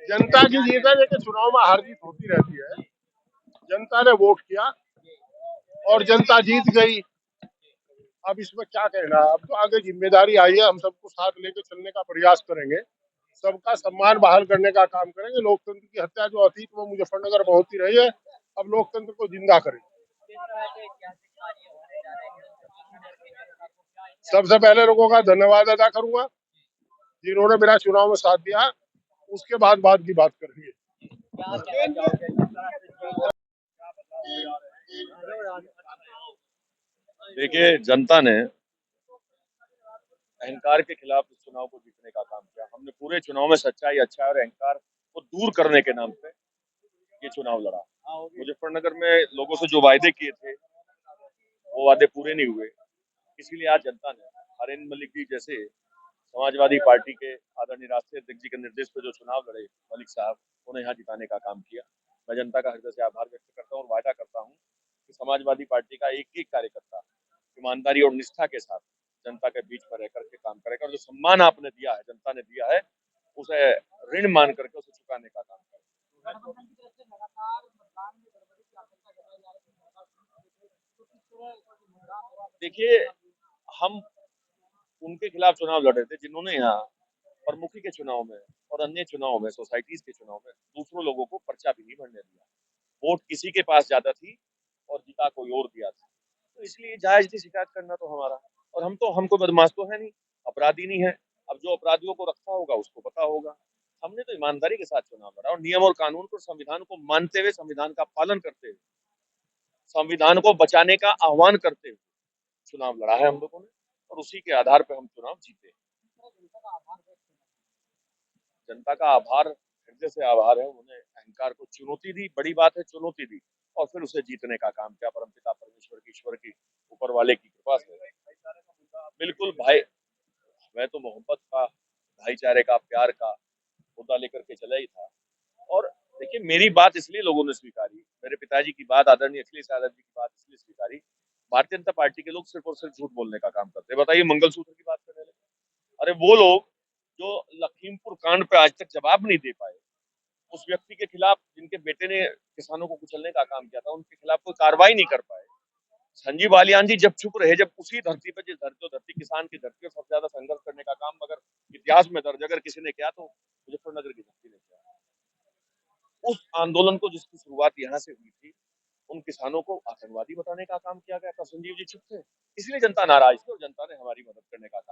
जनता की जीत है, लेकिन चुनाव में हार जीत होती रहती है। जनता ने वोट किया और जनता जीत गई। अब इसमें क्या कहना, अब तो आगे जिम्मेदारी आई है, हम सबको साथ लेकर चलने का प्रयास करेंगे, सबका सम्मान बहाल करने का काम करेंगे। लोकतंत्र की हत्या जो अतीत में मुजफ्फरनगर में होती रही है, अब लोकतंत्र को जिंदा करेंगे। सबसे पहले लोगों का धन्यवाद अदा करूंगा जिन्होंने मेरा चुनाव में साथ दिया, उसके बाद की बात करेंगे। देखिए, जनता ने अहंकार के खिलाफ इस चुनाव को जीतने का काम किया। हमने पूरे चुनाव में सच्चाई, अच्छाई और अहंकार को दूर करने के नाम पे ये चुनाव लड़ा। मुजफ्फरनगर में लोगों से जो वायदे किए थे वो वादे पूरे नहीं हुए, इसीलिए आज जनता ने हरेंद्र मलिक जी जैसे समाजवादी पार्टी के आदरणीय राष्ट्रीय अध्यक्ष जी के निर्देश पर जो चुनाव लड़े मलिक साहब, उन्हें यहाँ जिताने का काम किया। मैं जनता का हृदय से आभार व्यक्त करता हूँ और वायदा करता हूँ कि समाजवादी पार्टी का एक एक कार्यकर्ता ईमानदारी और निष्ठा के साथ जनता के बीच में रह करके काम करेगा और जो सम्मान आपने दिया है, जनता ने दिया है, उसे ऋण मान करके उसे चुकाने का काम करेगा। देखिए, हम उनके खिलाफ चुनाव लड़ रहे थे जिन्होंने यहाँ प्रमुखी के चुनाव में और अन्य चुनाव में, सोसाइटीज के चुनाव में दूसरों लोगों को पर्चा भी नहीं भरने दिया। वोट किसी के पास ज्यादा थी और जिता कोई और दिया था, तो इसलिए जायज थी शिकायत करना तो हमारा। और हमको बदमाश तो है नहीं, अपराधी नहीं है। अब जो अपराधियों को रखा होगा उसको पता होगा। हमने तो ईमानदारी के साथ चुनाव लड़ा और नियम और कानून को, संविधान को मानते हुए, संविधान का पालन करते हुए, संविधान को बचाने का आह्वान करते हुए चुनाव लड़ा है हम लोगों ने और उसी के आधार पर हम चुनाव जीते। जनता का आभार, हृदय से आभार है। उन्होंने अहंकार को चुनौती दी, बड़ी बात है, चुनौती दी और फिर उसे जीतने का काम किया। परमपिता परमेश्वर की, ईश्वर की, ऊपर वाले की कृपा से बिल्कुल भाई, मैं तो मोहब्बत का, भाईचारे का, प्यार का मुद्दा लेकर के चला ही था। और देखिए, मेरी बात इसलिए लोगों ने स्वीकारी, मेरे पिताजी की बात, आदरणीय अखिलेश यादव जी की बात इसलिए स्वीकारी। भारतीय जनता पार्टी के लोग सिर्फ और सिर्फ झूठ बोलने का काम करते हैं। बताइए, मंगलसूत्र की बात करने लगे। अरे वो लोग जो लखीमपुर कांड पे आज तक जवाब नहीं दे पाए, उस व्यक्ति के खिलाफ जिनके बेटे ने किसानों को कुचलने का काम किया था, उनके खिलाफ कोई कार्रवाई नहीं कर पाए। संजीव बालियान जी जब चुप रहे, जब उसी धरती पे, जिस धरती, धरती किसान की धरती, सबसे ज्यादा संघर्ष करने का काम अगर इतिहास में दर्ज अगर किसी ने किया तो मुजफ्फरनगर की धरती ने किया। उस आंदोलन को जिसकी शुरुआत यहाँ से हुई थी, उन किसानों को आतंकवादी बताने का काम किया गया था। संजीव जी चुप थे, इसलिए जनता नाराज थी और जनता ने हमारी मदद करने का काम